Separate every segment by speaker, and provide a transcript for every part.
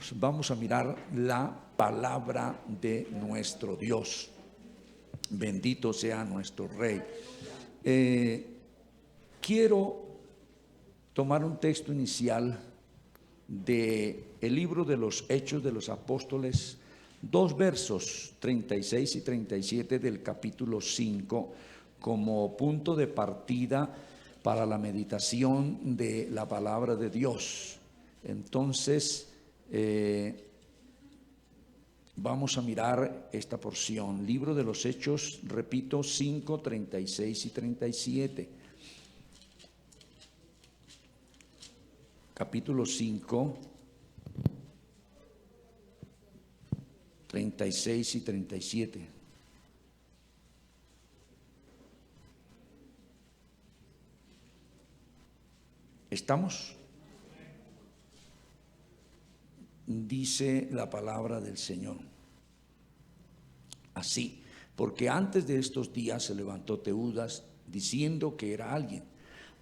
Speaker 1: hermanos, vamos a mirar la palabra de nuestro Dios. Bendito sea nuestro Rey. Quiero tomar un texto inicial del libro de los Hechos de los Apóstoles, 2 versos 36 y 37 del capítulo 5, como punto de partida para la meditación de la palabra de Dios. Entonces, vamos a mirar esta porción, libro de los Hechos, repito, 5, 36 y 37. Capítulo 5, 36 y 37. ¿Estamos? Dice la palabra del Señor así: porque antes de estos días se levantó Teudas diciendo que era alguien.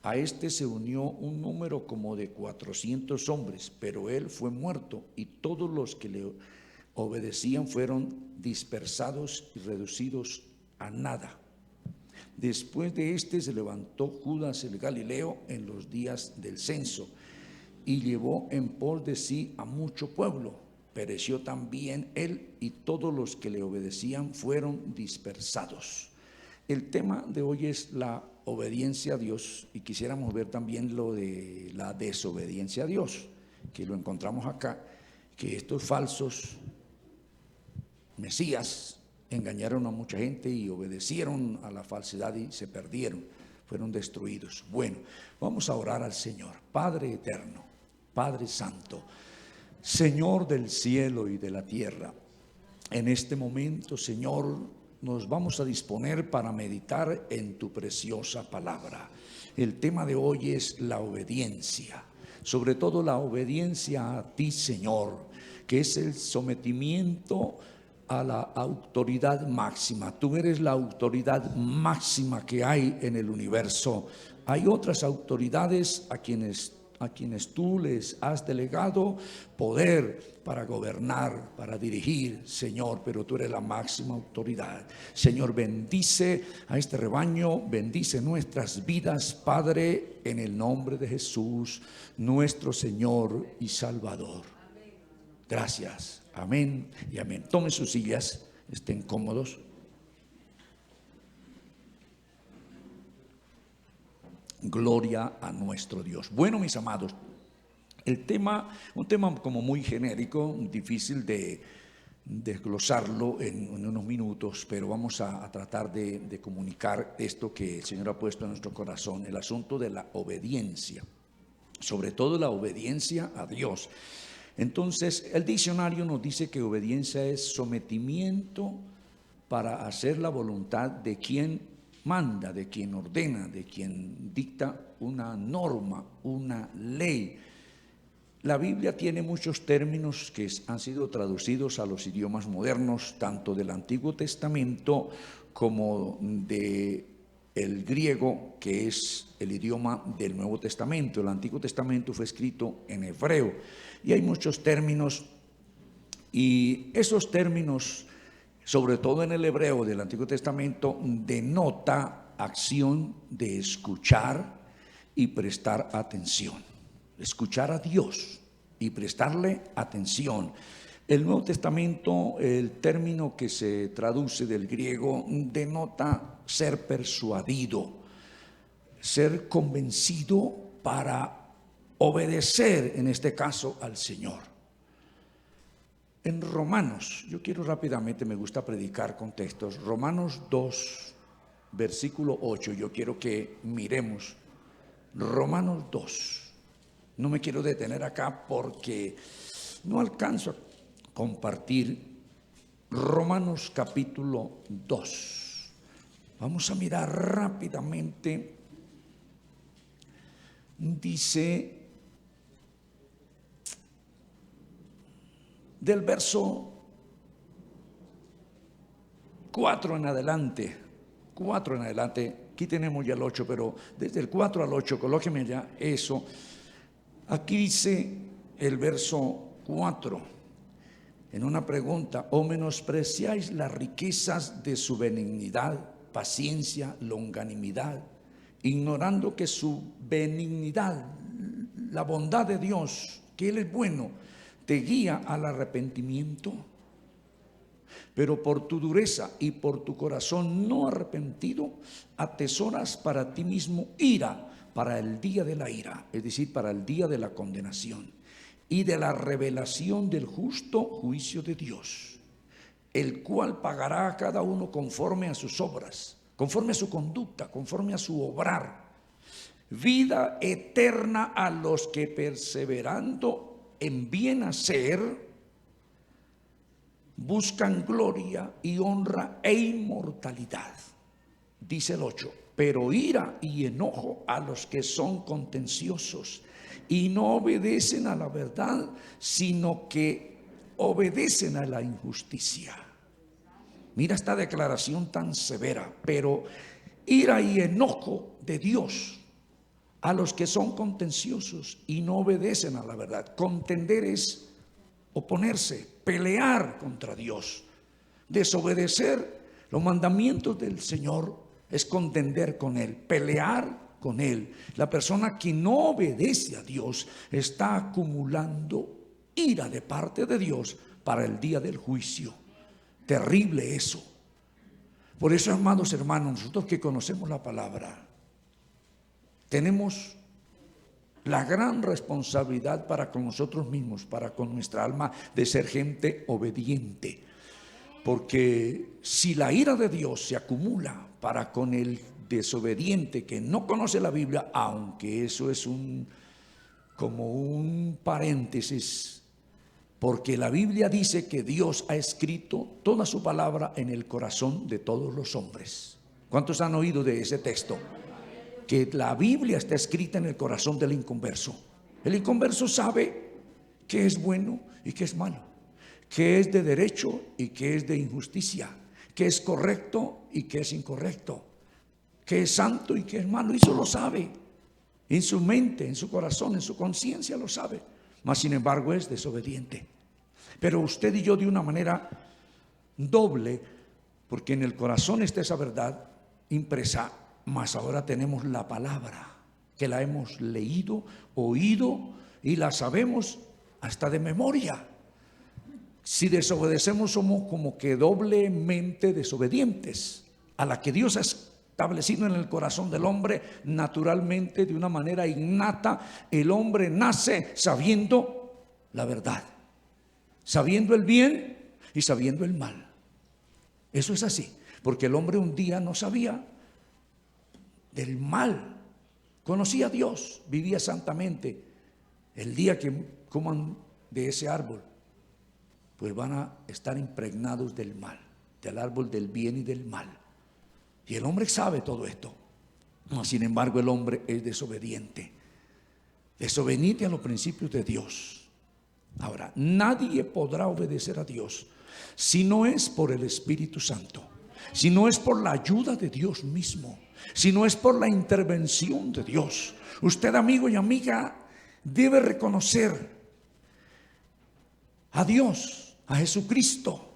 Speaker 1: A este se unió un número como de 400 hombres, pero él fue muerto y todos los que le obedecían fueron dispersados y reducidos a nada. Después de este se levantó Judas el Galileo en los días del censo y llevó en pos de sí a mucho pueblo. Pereció también él y todos los que le obedecían fueron dispersados. El tema de hoy es la obediencia a Dios, y quisiéramos ver también lo de la desobediencia a Dios, que lo encontramos acá, que estos falsos mesías engañaron a mucha gente y obedecieron a la falsedad y se perdieron, fueron destruidos. Bueno, vamos a orar al Señor. Padre eterno, Padre santo, Señor del cielo y de la tierra, en este momento, Señor, nos vamos a disponer para meditar en tu preciosa palabra. El tema de hoy es la obediencia, sobre todo la obediencia a ti, Señor, que es el sometimiento a la autoridad máxima. Tú eres la autoridad máxima que hay en el universo. Hay otras autoridades a quienes tú les has delegado poder para gobernar, para dirigir, Señor, pero tú eres la máxima autoridad. Señor, bendice a este rebaño, bendice nuestras vidas, Padre, en el nombre de Jesús, nuestro Señor y Salvador. Gracias. Amén y amén. Tomen sus sillas, estén cómodos. Gloria a nuestro Dios. Bueno, mis amados, un tema como muy genérico, difícil de desglosarlo en unos minutos, pero vamos a tratar de comunicar esto que el Señor ha puesto en nuestro corazón, el asunto de la obediencia, sobre todo la obediencia a Dios. Entonces, el diccionario nos dice que obediencia es sometimiento para hacer la voluntad de quien manda, de quien ordena, de quien dicta una norma, una ley. La Biblia tiene muchos términos que han sido traducidos a los idiomas modernos, tanto del Antiguo Testamento como del griego, que es el idioma del Nuevo Testamento. El Antiguo Testamento fue escrito en hebreo y hay muchos términos, y esos términos, sobre todo en el hebreo del Antiguo Testamento, denota acción de escuchar y prestar atención. Escuchar a Dios y prestarle atención. El Nuevo Testamento, el término que se traduce del griego, denota ser persuadido, ser convencido para obedecer, en este caso, al Señor. En Romanos, yo quiero rápidamente, me gusta predicar con textos, Romanos 2, versículo 8, yo quiero que miremos Romanos 2. No me quiero detener acá porque no alcanzo a compartir Romanos capítulo 2. Vamos a mirar rápidamente. Dice del verso 4 en adelante, aquí tenemos ya el 8, pero desde el 4 al 8, colóqueme ya eso. Aquí dice el verso 4, en una pregunta: ¿o menospreciáis las riquezas de su benignidad, paciencia, longanimidad, ignorando que su benignidad, la bondad de Dios, que Él es bueno, te guía al arrepentimiento? Pero por tu dureza y por tu corazón no arrepentido, atesoras para ti mismo ira para el día de la ira, es decir, para el día de la condenación y de la revelación del justo juicio de Dios, el cual pagará a cada uno conforme a sus obras, conforme a su conducta, conforme a su obrar. Vida eterna a los que perseverando en bien hacer buscan gloria y honra e inmortalidad. Dice el 8: pero ira y enojo a los que son contenciosos y no obedecen a la verdad, sino que obedecen a la injusticia. Mira esta declaración tan severa. Pero ira y enojo de Dios a los que son contenciosos y no obedecen a la verdad. Contender es oponerse, pelear contra Dios. Desobedecer los mandamientos del Señor es contender con Él, pelear con Él. La persona que no obedece a Dios está acumulando ira de parte de Dios para el día del juicio. Terrible eso. Por eso, amados hermanos, nosotros que conocemos la palabra, tenemos la gran responsabilidad para con nosotros mismos, para con nuestra alma, de ser gente obediente. Porque si la ira de Dios se acumula para con el desobediente que no conoce la Biblia, aunque eso es como un paréntesis, porque la Biblia dice que Dios ha escrito toda su palabra en el corazón de todos los hombres. ¿Cuántos han oído de ese texto? Que la Biblia está escrita en el corazón del inconverso. El inconverso sabe qué es bueno y qué es malo, qué es de derecho y qué es de injusticia, qué es correcto y qué es incorrecto, qué es santo y qué es malo. Eso lo sabe en su mente, en su corazón, en su conciencia lo sabe. Mas sin embargo es desobediente. Pero usted y yo, de una manera doble, porque en el corazón está esa verdad impresa, mas ahora tenemos la palabra, que la hemos leído, oído y la sabemos hasta de memoria. Si desobedecemos, somos como que doblemente desobedientes a la que Dios ha establecido en el corazón del hombre naturalmente, de una manera innata. El hombre nace sabiendo la verdad, sabiendo el bien y sabiendo el mal. Eso es así, porque el hombre un día no sabía del mal, conocía a Dios, vivía santamente. El día que coman de ese árbol, pues van a estar impregnados del mal, del árbol del bien y del mal. Y el hombre sabe todo esto. Sin embargo, el hombre es desobediente, desobediente a los principios de Dios. Ahora, nadie podrá obedecer a Dios si no es por el Espíritu Santo, si no es por la ayuda de Dios mismo, si no es por la intervención de Dios. Usted, amigo y amiga, debe reconocer a Dios, a Jesucristo,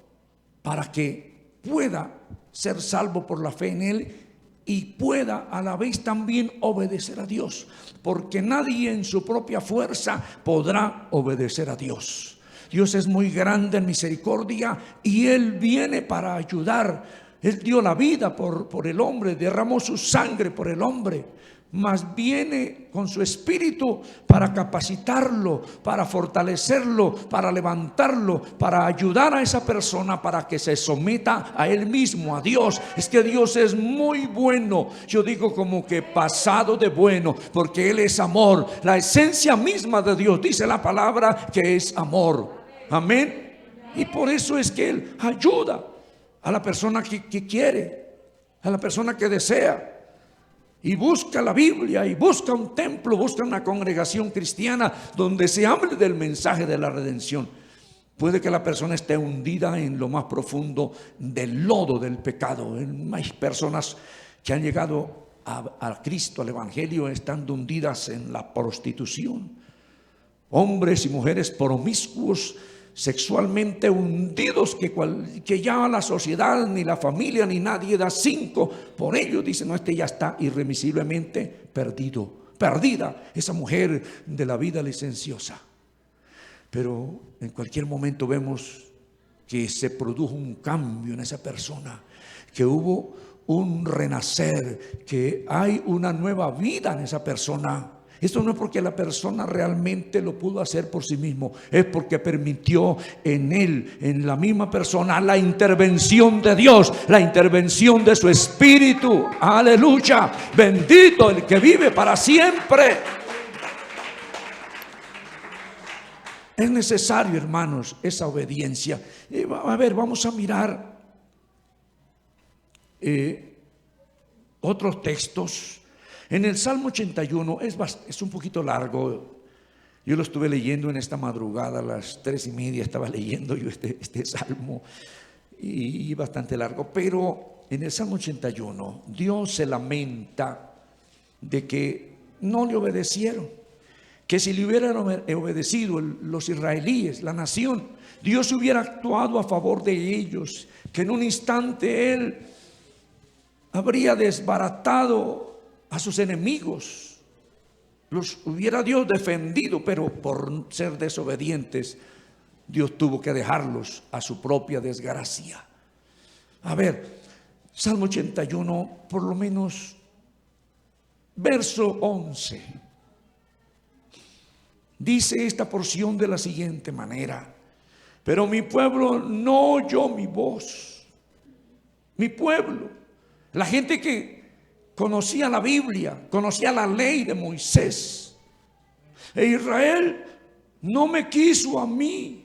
Speaker 1: para que pueda ser salvo por la fe en Él y pueda a la vez también obedecer a Dios, porque nadie en su propia fuerza podrá obedecer a Dios. Dios es muy grande en misericordia y Él viene para ayudar. Él dio la vida por el hombre, derramó su sangre por el hombre, mas viene con su espíritu para capacitarlo, para fortalecerlo, para levantarlo, para ayudar a esa persona para que se someta a él mismo, a Dios. Es que Dios es muy bueno. Yo digo como que pasado de bueno, porque Él es amor. La esencia misma de Dios, dice la palabra, que es amor. Amén. Y por eso es que Él ayuda a la persona que quiere, a la persona que desea, y busca la Biblia y busca un templo, busca una congregación cristiana donde se hable del mensaje de la redención. Puede que la persona esté hundida en lo más profundo del lodo del pecado. Hay personas que han llegado a Cristo, al Evangelio, estando hundidas en la prostitución, hombres y mujeres promiscuos, sexualmente hundidos, que ya la sociedad, ni la familia, ni nadie da 5 por ellos. Dicen, no, este ya está irremisiblemente perdida esa mujer de la vida licenciosa. Pero en cualquier momento vemos que se produjo un cambio en esa persona, que hubo un renacer, que hay una nueva vida en esa persona. Esto no es porque la persona realmente lo pudo hacer por sí mismo, es porque permitió en él, en la misma persona, la intervención de Dios, la intervención de su Espíritu. Aleluya, bendito el que vive para siempre. Es necesario, hermanos, esa obediencia. A ver, vamos a mirar otros textos. En el Salmo 81 es un poquito largo. Yo lo estuve leyendo en esta madrugada, a las 3:30 estaba leyendo yo este salmo, y bastante largo. Pero en el Salmo 81 Dios se lamenta de que no le obedecieron, que si le hubieran obedecido los israelíes, la nación, Dios hubiera actuado a favor de ellos, que en un instante Él habría desbaratado a sus enemigos, los hubiera Dios defendido, pero por ser desobedientes, Dios tuvo que dejarlos a su propia desgracia. A ver, Salmo 81, por lo menos, verso 11. Dice esta porción de la siguiente manera: pero mi pueblo no oyó mi voz. Mi pueblo, la gente que conocía la Biblia, conocía la ley de Moisés, e Israel no me quiso a mí.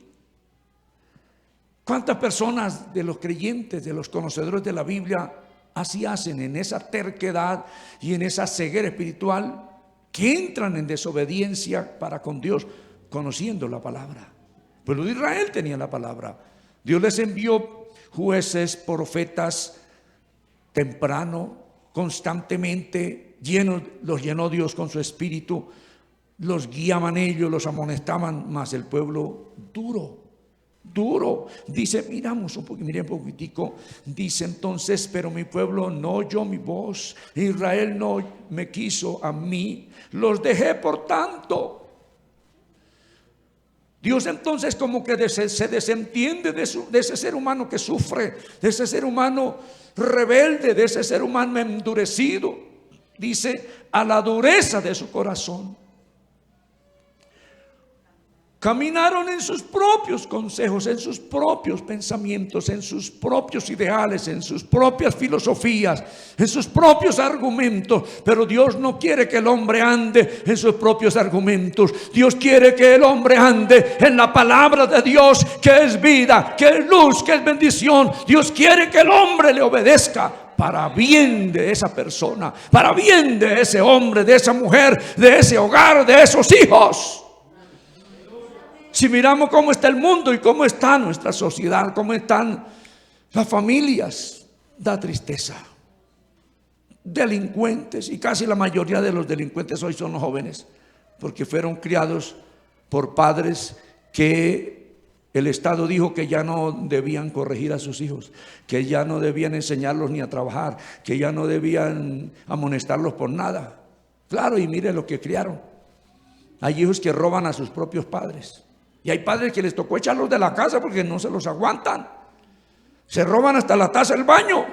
Speaker 1: ¿Cuántas personas de los creyentes, de los conocedores de la Biblia, así hacen, en esa terquedad y en esa ceguera espiritual, que entran en desobediencia para con Dios, conociendo la palabra? El pueblo de Israel tenía la palabra. Dios les envió jueces, profetas, temprano, constantemente, los llenó Dios con su espíritu, los guiaban ellos, los amonestaban, mas el pueblo duro. Dice, mirem un poquitico, dice entonces, pero mi pueblo no oyó mi voz, Israel no me quiso a mí, los dejé por tanto. Dios entonces como que se desentiende de ese ser humano que sufre, de ese ser humano rebelde, de ese ser humano endurecido. Dice, a la dureza de su corazón. Caminaron en sus propios consejos, en sus propios pensamientos, en sus propios ideales, en sus propias filosofías, en sus propios argumentos. Pero Dios no quiere que el hombre ande en sus propios argumentos. Dios quiere que el hombre ande en la palabra de Dios, que es vida, que es luz, que es bendición. Dios quiere que el hombre le obedezca para bien de esa persona, para bien de ese hombre, de esa mujer, de ese hogar, de esos hijos. Si miramos cómo está el mundo y cómo está nuestra sociedad, cómo están las familias, da tristeza. Delincuentes, y casi la mayoría de los delincuentes hoy son los jóvenes, porque fueron criados por padres que el Estado dijo que ya no debían corregir a sus hijos, que ya no debían enseñarlos ni a trabajar, que ya no debían amonestarlos por nada. Claro, y mire lo que criaron. Hay hijos que roban a sus propios padres. Y hay padres que les tocó echarlos de la casa porque no se los aguantan. Se roban hasta la taza del baño.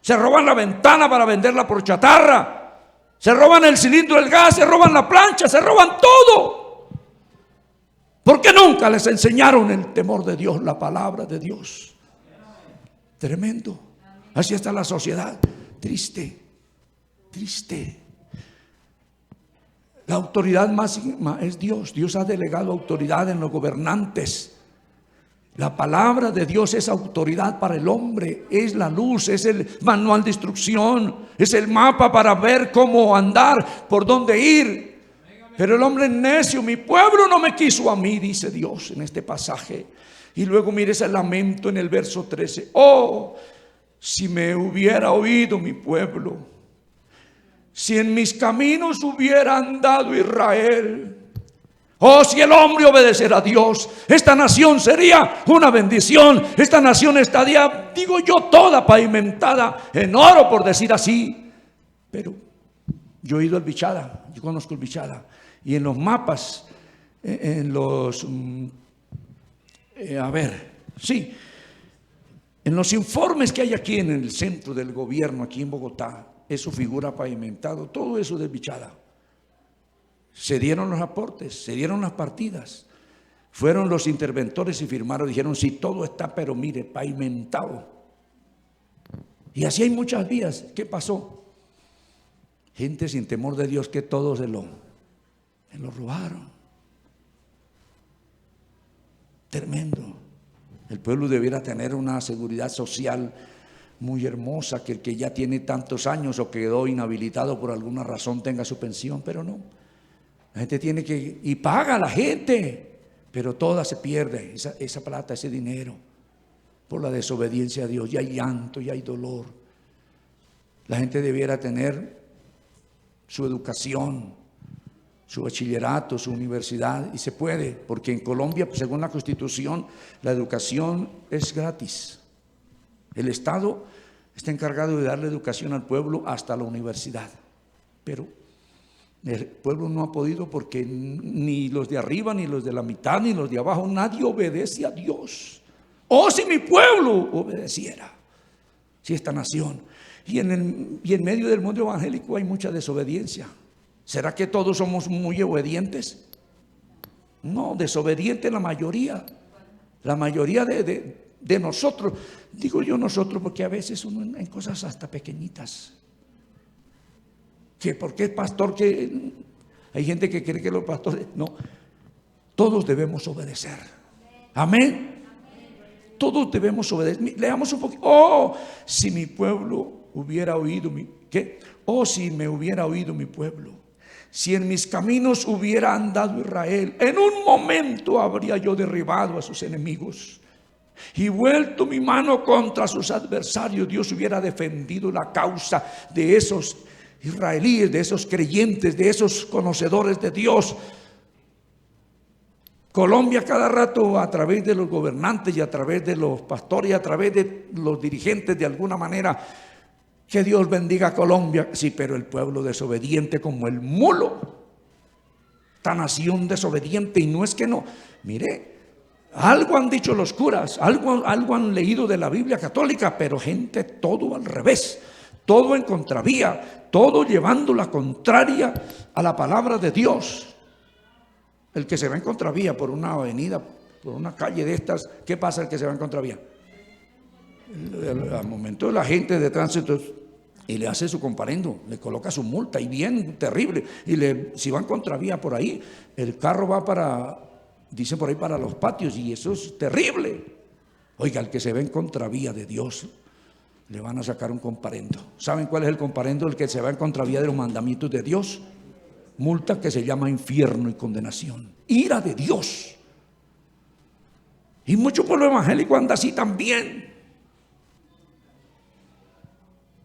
Speaker 1: Se roban la ventana para venderla por chatarra. Se roban el cilindro del gas, se roban la plancha, se roban todo. Porque nunca les enseñaron el temor de Dios, la palabra de Dios. Tremendo. Así está la sociedad. Triste. La autoridad máxima es Dios. Dios ha delegado autoridad en los gobernantes. La palabra de Dios es autoridad para el hombre, es la luz, es el manual de instrucción, es el mapa para ver cómo andar, por dónde ir. Pero el hombre necio, mi pueblo no me quiso a mí, dice Dios en este pasaje. Y luego mire ese lamento en el verso 13. Oh, si me hubiera oído mi pueblo, si en mis caminos hubiera andado Israel. Oh, si el hombre obedeciera a Dios, esta nación sería una bendición. Esta nación estaría, digo yo, toda pavimentada en oro, por decir así. Pero yo he ido al Bichada, yo conozco el Bichada, y en los mapas, en los, en los informes que hay aquí en el centro del gobierno, aquí en Bogotá, eso figura pavimentado, todo eso del Bichada. Se dieron los aportes, se dieron las partidas, fueron los interventores y firmaron, dijeron, sí, todo está, pero mire, pavimentado. Y así hay muchas vías. ¿Qué pasó? Gente sin temor de Dios, que todos se lo robaron. Tremendo. El pueblo debiera tener una seguridad social muy hermosa, que el que ya tiene tantos años o quedó inhabilitado por alguna razón tenga su pensión, pero no. La gente tiene que, y paga a la gente, pero toda se pierde, esa plata, ese dinero, por la desobediencia a Dios. Y hay llanto, y hay dolor. La gente debiera tener su educación, su bachillerato, su universidad, y se puede, porque en Colombia, según la Constitución, la educación es gratis. El Estado está encargado de darle educación al pueblo hasta la universidad, pero el pueblo no ha podido, porque ni los de arriba, ni los de la mitad, ni los de abajo, nadie obedece a Dios. Oh, si mi pueblo obedeciera, si esta nación. Y en medio del mundo evangélico hay mucha desobediencia. ¿Será que todos somos muy obedientes? No, desobediente la mayoría. La mayoría de nosotros. Digo yo nosotros porque a veces uno en cosas hasta pequeñitas. Que porque es pastor, que hay gente que cree que los pastores, no, todos debemos obedecer. Amén. Todos debemos obedecer. Leamos un poquito. Oh, si mi pueblo hubiera oído ¿qué? Oh, si me hubiera oído mi pueblo, si en mis caminos hubiera andado Israel, en un momento habría yo derribado a sus enemigos y vuelto mi mano contra sus adversarios. Dios hubiera defendido la causa de esos israelíes, de esos creyentes, de esos conocedores de Dios. Colombia cada rato, a través de los gobernantes y a través de los pastores y a través de los dirigentes, de alguna manera, que Dios bendiga a Colombia. Sí, pero el pueblo desobediente como el mulo, esta nación desobediente. Y no es que no, mire, algo han dicho los curas, algo han leído de la Biblia católica, pero gente todo al revés, todo en contravía, todo llevando la contraria a la palabra de Dios. El que se va en contravía por una avenida, por una calle de estas, ¿qué pasa el que se va en contravía? Al momento de la gente de tránsito, y le hace su comparendo, le coloca su multa, y bien terrible. Y si va en contravía por ahí, el carro va para, dicen por ahí, para los patios, y eso es terrible. Oiga, el que se ve en contravía de Dios, le van a sacar un comparendo. ¿Saben cuál es el comparendo? El que se va en contravía de los mandamientos de Dios. Multa que se llama infierno y condenación. Ira de Dios. Y mucho pueblo evangélico anda así también.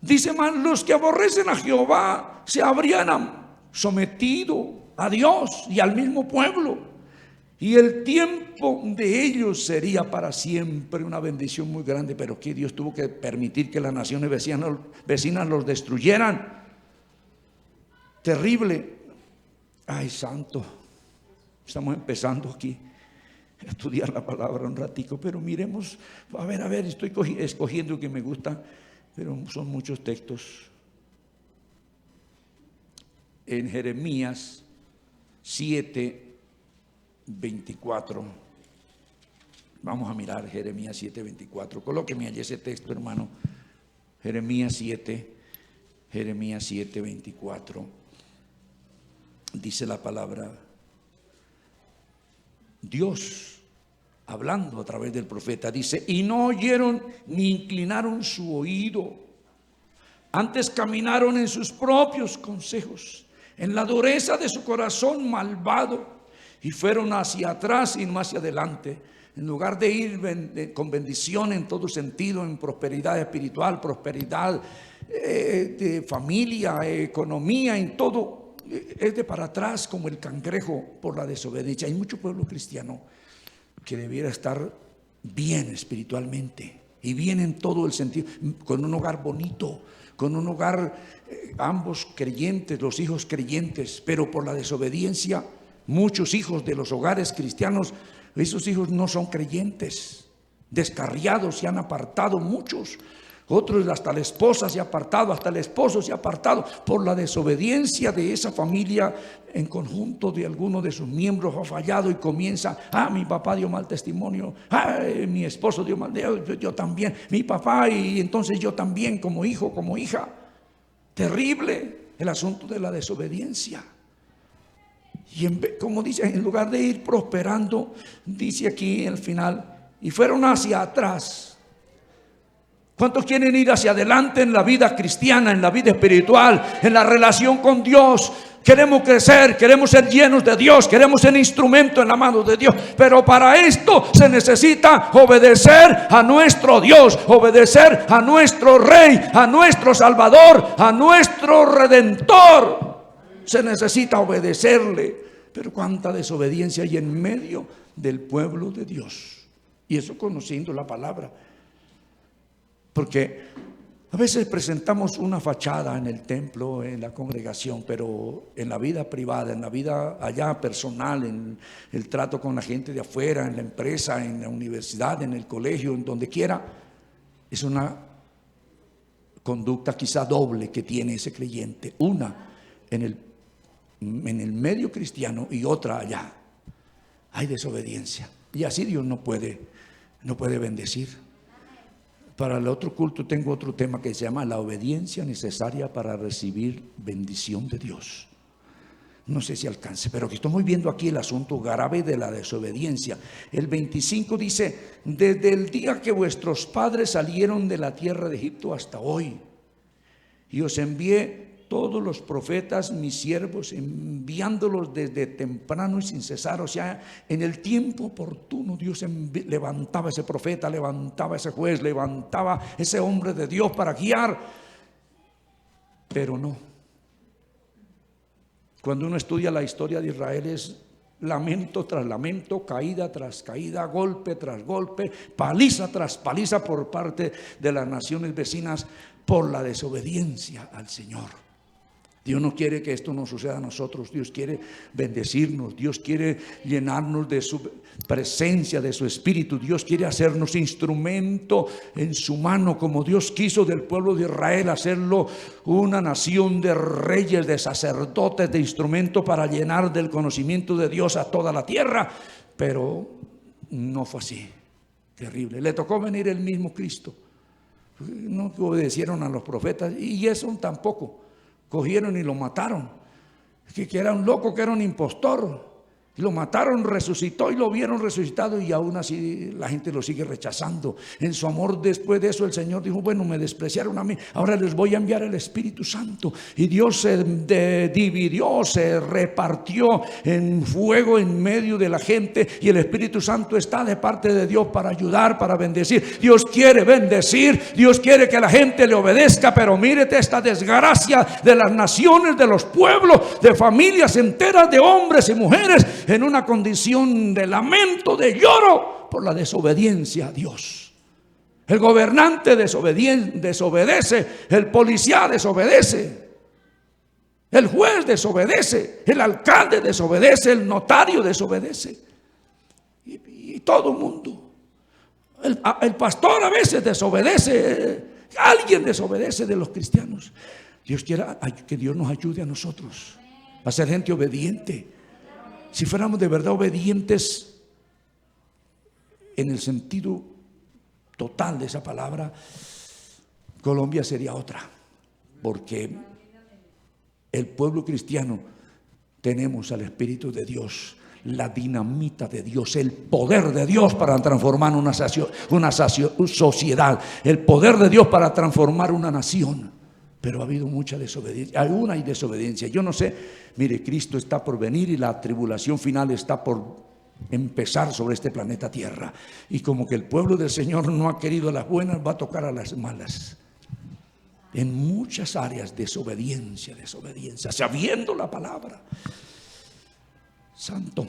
Speaker 1: Dice más, los que aborrecen a Jehová se habrían sometido a Dios y al mismo pueblo, y el tiempo de ellos sería para siempre. Una bendición muy grande, pero que Dios tuvo que permitir que las naciones vecinas los destruyeran. Terrible. Ay, santo, estamos empezando aquí a estudiar la palabra un ratico, pero miremos, a ver, estoy escogiendo el que me gusta, pero son muchos textos. En Jeremías 7:24, vamos a mirar Jeremías 7:24, colóqueme allí ese texto, hermano. Jeremías 7:24. Dice la palabra, Dios hablando a través del profeta, dice: y no oyeron ni inclinaron su oído, antes caminaron en sus propios consejos, en la dureza de su corazón malvado, y fueron hacia atrás y no hacia adelante. En lugar de ir con bendición en todo sentido, en prosperidad espiritual, prosperidad de familia, economía, en todo, es de para atrás como el cangrejo por la desobediencia. Hay mucho pueblo cristiano que debiera estar bien espiritualmente y bien en todo el sentido, con un hogar bonito, con un hogar, ambos creyentes, los hijos creyentes, pero por la desobediencia, muchos hijos de los hogares cristianos, esos hijos no son creyentes, descarriados, se han apartado muchos. Otros, hasta la esposa se ha apartado, hasta el esposo se ha apartado por la desobediencia de esa familia. En conjunto de alguno de sus miembros ha fallado y comienza: mi papá dio mal testimonio, mi esposo dio mal, yo también, mi papá, y entonces yo también, como hijo, como hija. Terrible el asunto de la desobediencia. Y como dice, en lugar de ir prosperando, dice aquí al final, y fueron hacia atrás. ¿Cuántos quieren ir hacia adelante en la vida cristiana, en la vida espiritual, en la relación con Dios? Queremos crecer, queremos ser llenos de Dios, queremos ser instrumento en la mano de Dios. Pero para esto se necesita obedecer a nuestro Dios, obedecer a nuestro Rey, a nuestro Salvador, a nuestro Redentor. Se necesita obedecerle. Pero cuánta desobediencia hay en medio del pueblo de Dios. Y eso conociendo la palabra. Porque a veces presentamos una fachada en el templo, en la congregación, pero en la vida privada, en la vida allá personal, en el trato con la gente de afuera, en la empresa, en la universidad, en el colegio, en donde quiera, es una conducta quizá doble que tiene ese creyente. Una en el medio cristiano y otra allá. Hay desobediencia. Y así Dios no puede bendecir. Para el otro culto tengo otro tema que se llama la obediencia necesaria para recibir bendición de Dios. No sé si alcance, pero que estamos viendo aquí el asunto grave de la desobediencia. El 25 dice: desde el día que vuestros padres salieron de la tierra de Egipto hasta hoy, y os envié todos los profetas, mis siervos, enviándolos desde temprano y sin cesar. O sea, en el tiempo oportuno Dios levantaba ese profeta, levantaba ese juez, levantaba ese hombre de Dios para guiar. Pero no. Cuando uno estudia la historia de Israel, es lamento tras lamento, caída tras caída, golpe tras golpe, paliza tras paliza por parte de las naciones vecinas por la desobediencia al Señor. Dios no quiere que esto nos suceda a nosotros. Dios quiere bendecirnos. Dios quiere llenarnos de su presencia, de su espíritu. Dios quiere hacernos instrumento en su mano, como Dios quiso del pueblo de Israel, hacerlo una nación de reyes, de sacerdotes, de instrumento para llenar del conocimiento de Dios a toda la tierra. Pero no fue así. Terrible. Le tocó venir el mismo Cristo. No obedecieron a los profetas, y eso tampoco. Cogieron y lo mataron, que era un loco, que era un impostor. Y lo mataron, resucitó y lo vieron resucitado, y aún así la gente lo sigue rechazando. En su amor, después de eso, el Señor dijo: bueno, me despreciaron a mí, ahora les voy a enviar el Espíritu Santo. Y Dios se dividió, se repartió en fuego en medio de la gente, y el Espíritu Santo está de parte de Dios para ayudar, para bendecir. Dios quiere bendecir, Dios quiere que la gente le obedezca. Pero mírete esta desgracia de las naciones, de los pueblos, de familias enteras, de hombres y mujeres en una condición de lamento, de lloro por la desobediencia a Dios. El gobernante desobedece, el policía desobedece, el juez desobedece, el alcalde desobedece, el notario desobedece, y todo el mundo. El pastor a veces desobedece, alguien desobedece de los cristianos. Dios quiera que Dios nos ayude a nosotros a ser gente obediente. Si fuéramos de verdad obedientes en el sentido total de esa palabra, Colombia sería otra. Porque el pueblo cristiano tenemos al Espíritu de Dios, la dinamita de Dios, el poder de Dios para transformar una sociedad, el poder de Dios para transformar una nación. Pero ha habido mucha desobediencia, aún hay desobediencia. Yo no sé, mire, Cristo está por venir y la tribulación final está por empezar sobre este planeta Tierra. Y como que el pueblo del Señor no ha querido las buenas, va a tocar a las malas. en muchas áreas, desobediencia, sabiendo la palabra. Santo.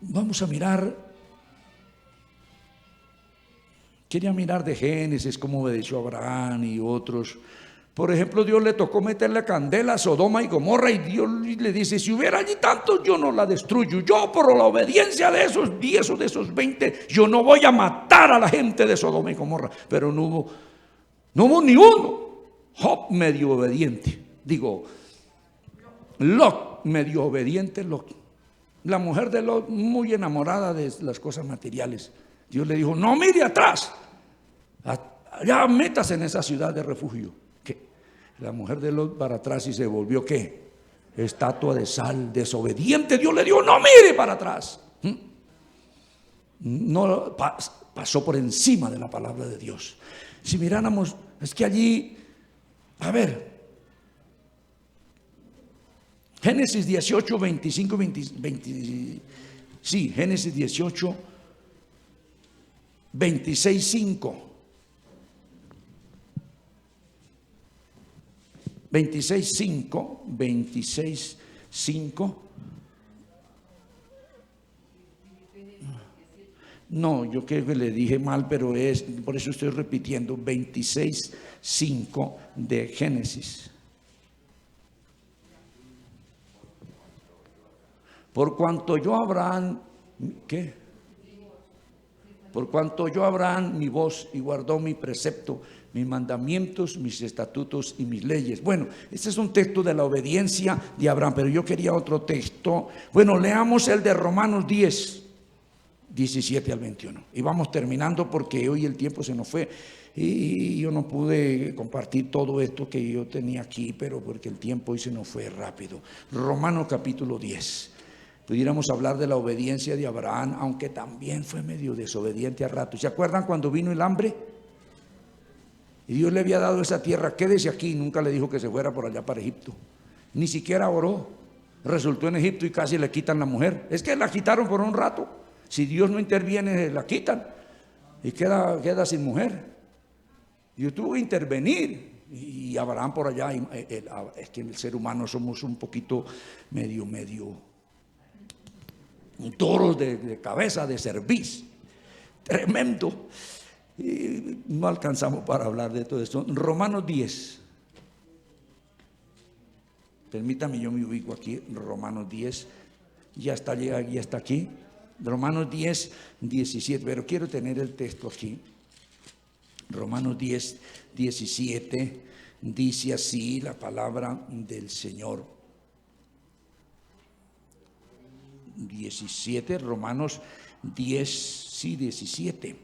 Speaker 1: Vamos a mirar, quería mirar de Génesis cómo obedeció Abraham y otros. Por ejemplo, Dios le tocó meterle candela a Sodoma y Gomorra, y Dios le dice: si hubiera allí tantos, yo no la destruyo. Yo, por la obediencia de esos 10 o de esos 20, yo no voy a matar a la gente de Sodoma y Gomorra. Pero no hubo ni uno. Job medio obediente, Lot medio obediente. La mujer de Lot muy enamorada de las cosas materiales. Dios le dijo: no mire atrás, ya métase en esa ciudad de refugio. La mujer de Lot para atrás y se volvió ¿qué? Estatua de sal, desobediente. Dios le dijo: no mire para atrás. No pasó por encima de la palabra de Dios. Si miráramos, es que allí, a ver, Génesis 18, 25, 20, sí, Génesis 18, 26, 5. 26:5. No, yo creo que le dije mal, pero por eso estoy repitiendo 26:5 de Génesis. Por cuanto yo Abraham, ¿qué? Por cuanto yo Abraham mi voz y guardó mi precepto, mis mandamientos, mis estatutos y mis leyes. Bueno, este es un texto de la obediencia de Abraham, pero yo quería otro texto. Bueno, leamos el de Romanos 10, 17 al 21. Y vamos terminando porque hoy el tiempo se nos fue y yo no pude compartir todo esto que yo tenía aquí, pero porque el tiempo hoy se nos fue rápido. Romanos capítulo 10. Pudiéramos hablar de la obediencia de Abraham, aunque también fue medio desobediente a rato. ¿Se acuerdan cuando vino el hambre? Y Dios le había dado esa tierra: quédese aquí. Nunca le dijo que se fuera por allá para Egipto. Ni siquiera oró. Resultó en Egipto y casi le quitan la mujer. Es que la quitaron por un rato. Si Dios no interviene, la quitan y queda sin mujer. Dios tuvo que intervenir. Y Abraham por allá, es que el ser humano somos un poquito medio toros de cabeza, de cerviz, tremendo. Y no alcanzamos para hablar de todo esto. Romanos 10. Permítame, yo me ubico aquí. Romanos 10. Ya está aquí. Romanos 10, 17. Pero quiero tener el texto aquí. Romanos 10, 17. Dice así la palabra del Señor. 17, Romanos 10, sí, 17.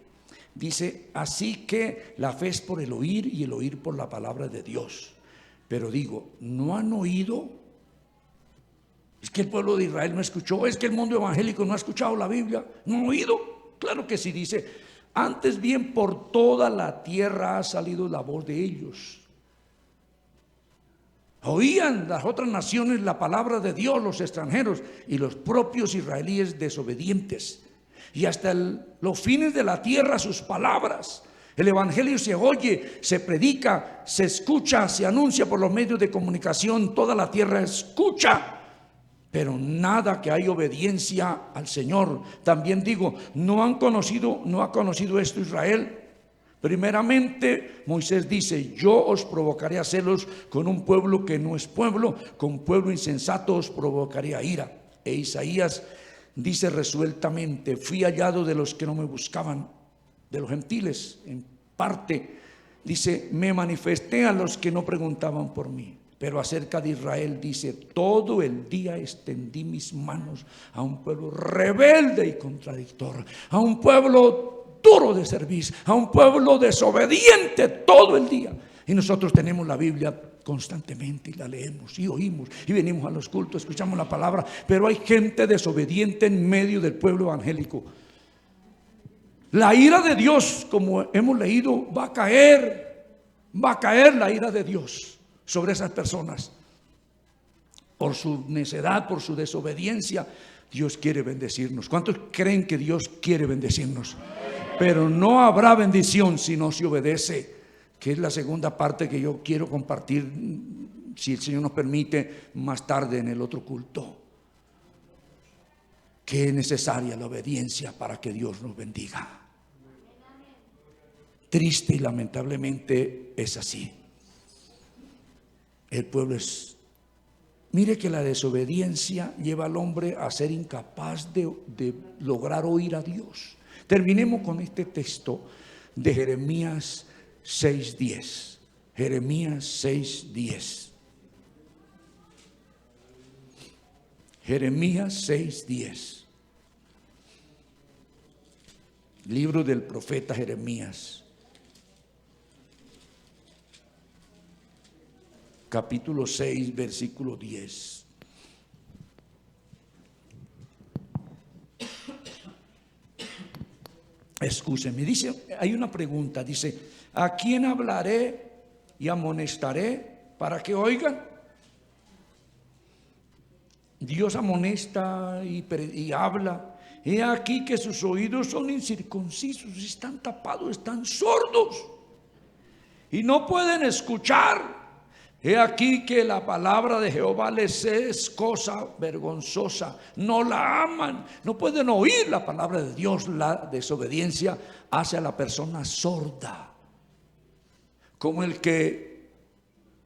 Speaker 1: Dice: así que la fe es por el oír y el oír por la palabra de Dios. Pero digo, ¿no han oído? Es que el pueblo de Israel no escuchó. Es que el mundo evangélico no ha escuchado la Biblia. ¿No han oído? Claro que sí. Dice: antes bien por toda la tierra ha salido la voz de ellos. Oían las otras naciones la palabra de Dios, los extranjeros, y los propios israelíes desobedientes. Y hasta los fines de la tierra sus palabras. El evangelio se oye, se predica, se escucha, se anuncia por los medios de comunicación. Toda la tierra escucha, pero nada que hay obediencia al Señor. También digo, no ha conocido esto Israel. Primeramente, Moisés dice: yo os provocaré a celos con un pueblo que no es pueblo, con pueblo insensato os provocaré a ira. E Isaías dice resueltamente: fui hallado de los que no me buscaban, de los gentiles. En parte dice: me manifesté a los que no preguntaban por mí. Pero acerca de Israel dice: todo el día extendí mis manos a un pueblo rebelde y contradictor, a un pueblo duro de servir, a un pueblo desobediente todo el día. Y nosotros tenemos la Biblia constantemente y la leemos y oímos y venimos a los cultos, escuchamos la palabra, pero hay gente desobediente en medio del pueblo evangélico. La ira de Dios, como hemos leído, va a caer la ira de Dios sobre esas personas por su necedad, por su desobediencia. Dios quiere bendecirnos. ¿Cuántos creen que Dios quiere bendecirnos? Pero no habrá bendición si no se obedece. que es la segunda parte que yo quiero compartir, si el Señor nos permite, más tarde en el otro culto. Que es necesaria la obediencia para que Dios nos bendiga. Triste y lamentablemente es así. El pueblo es... Mire que la desobediencia lleva al hombre a ser incapaz de lograr oír a Dios. Terminemos con este texto de Jeremías 6:10. Jeremías 6:10. Jeremías 6:10. Libro del profeta Jeremías. Capítulo 6, versículo 10. Escúcheme, dice, hay una pregunta, dice, ¿a quién hablaré y amonestaré para que oigan? Dios amonesta y habla. He aquí que sus oídos son incircuncisos, están tapados, están sordos y no pueden escuchar. He aquí que la palabra de Jehová les es cosa vergonzosa, no la aman, no pueden oír la palabra de Dios. La desobediencia hace a la persona sorda, como el que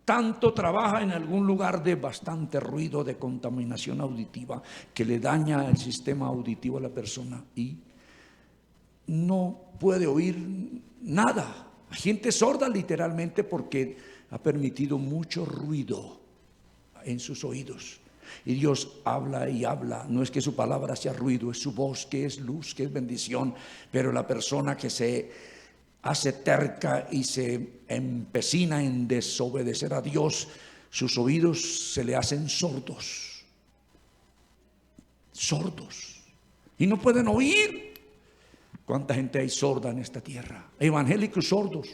Speaker 1: tanto trabaja en algún lugar de bastante ruido, de contaminación auditiva, que le daña el sistema auditivo a la persona y no puede oír nada. Gente sorda literalmente porque ha permitido mucho ruido en sus oídos. Y Dios habla y habla. No es que su palabra sea ruido, es su voz que es luz, que es bendición. Pero la persona que se hace terca y se empecina en desobedecer a Dios, sus oídos se le hacen sordos. Sordos. Y no pueden oír. ¿Cuánta gente hay sorda en esta tierra? Evangélicos sordos,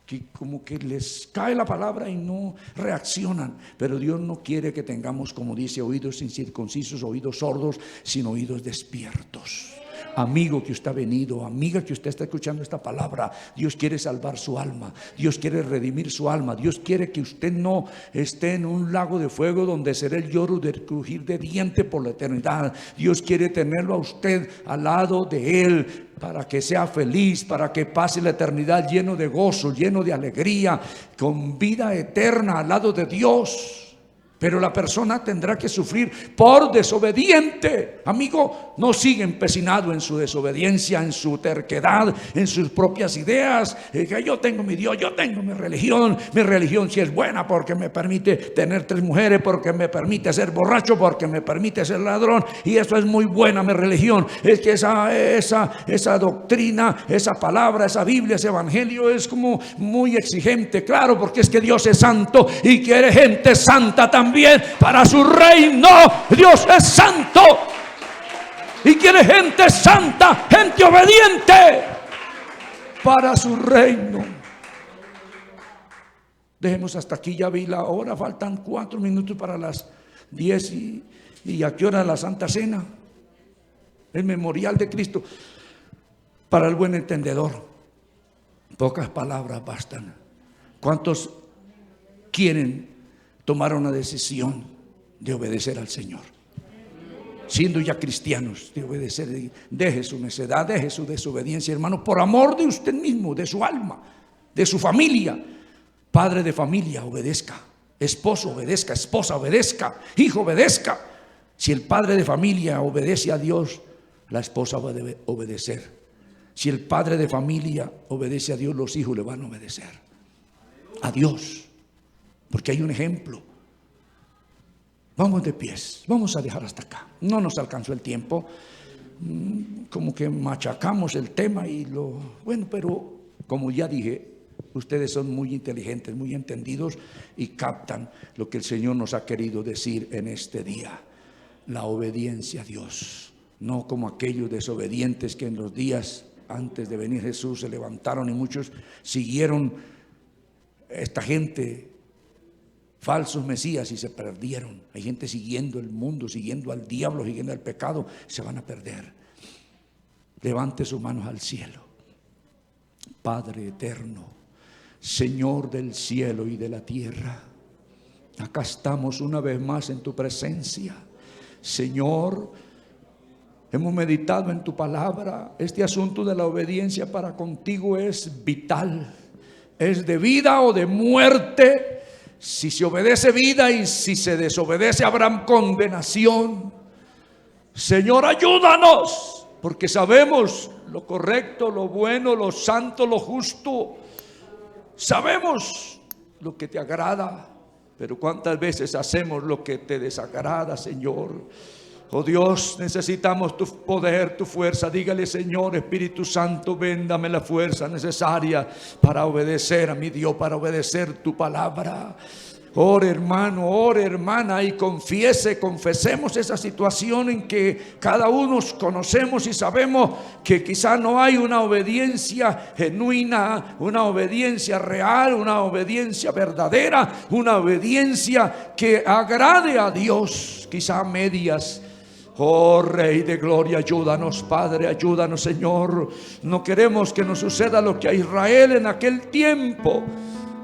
Speaker 1: que como que les cae la palabra y no reaccionan. Pero Dios no quiere que tengamos, como dice, oídos incircuncisos, oídos sordos, sino oídos despiertos. Amigo que usted ha venido, amiga que usted está escuchando esta palabra, Dios quiere salvar su alma, Dios quiere redimir su alma, Dios quiere que usted no esté en un lago de fuego donde será el lloro del crujir de diente por la eternidad. Dios quiere tenerlo a usted al lado de Él para que sea feliz, para que pase la eternidad lleno de gozo, lleno de alegría, con vida eterna al lado de Dios. Pero la persona tendrá que sufrir por desobediente. Amigo, no siga empecinado en su desobediencia, en su terquedad, en sus propias ideas. Que yo tengo mi Dios, yo tengo mi religión. Mi religión sí es buena porque me permite tener 3 mujeres, porque me permite ser borracho, porque me permite ser ladrón. Y eso es muy buena mi religión. Es que esa doctrina, esa palabra, esa Biblia, ese evangelio es como muy exigente. Claro, porque es que Dios es santo y quiere gente santa también para su reino. Dios es santo y quiere gente santa, gente obediente para su reino. Dejemos hasta aquí, ya vi la hora, faltan 4 minutos para las 10 y ¿a qué hora la Santa Cena? El memorial de Cristo. Para el buen entendedor, pocas palabras bastan. ¿Cuántos quieren tomar una decisión de obedecer al Señor? Siendo ya cristianos, de obedecer. Deje su necedad, deje su desobediencia, hermano, por amor de usted mismo, de su alma, de su familia. Padre de familia, obedezca. Esposo, obedezca. Esposa, obedezca. Hijo, obedezca. Si el padre de familia obedece a Dios, la esposa va a obedecer. Si el padre de familia obedece a Dios, los hijos le van a obedecer a Dios. Porque hay un ejemplo. Vamos de pies, vamos a dejar hasta acá. No nos alcanzó el tiempo. Como que machacamos el tema bueno, pero como ya dije, ustedes son muy inteligentes, muy entendidos y captan lo que el Señor nos ha querido decir en este día. La obediencia a Dios, no como aquellos desobedientes que en los días antes de venir Jesús se levantaron y muchos siguieron esta gente, falsos mesías, y se perdieron. Hay gente siguiendo el mundo, siguiendo al diablo, siguiendo al pecado, se van a perder. Levante sus manos al cielo. Padre eterno, Señor del cielo y de la tierra. Acá estamos una vez más en tu presencia. Señor, hemos meditado en tu palabra. Este asunto de la obediencia para contigo es vital. Es de vida o de muerte. Si se obedece, vida, y si se desobedece, habrá condenación. Señor, ayúdanos, porque sabemos lo correcto, lo bueno, lo santo, lo justo. Sabemos lo que te agrada, pero cuántas veces hacemos lo que te desagrada, Señor. Oh Dios, necesitamos tu poder, tu fuerza. Dígale: Señor, Espíritu Santo, ven, dame la fuerza necesaria para obedecer a mi Dios, para obedecer tu palabra. Ore, hermano, ore, hermana, y confesemos esa situación en que cada uno conocemos y sabemos que quizá no hay una obediencia genuina, una obediencia real, una obediencia verdadera, una obediencia que agrade a Dios, quizá a medias. Oh Rey de Gloria, ayúdanos, Padre, ayúdanos, Señor. No queremos que nos suceda lo que a Israel en aquel tiempo,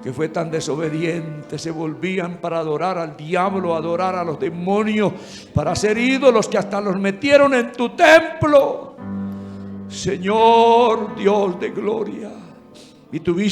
Speaker 1: que fue tan desobediente. Se volvían para adorar al diablo, adorar a los demonios, para hacer ídolos que hasta los metieron en tu templo. Señor Dios de gloria, y tuviste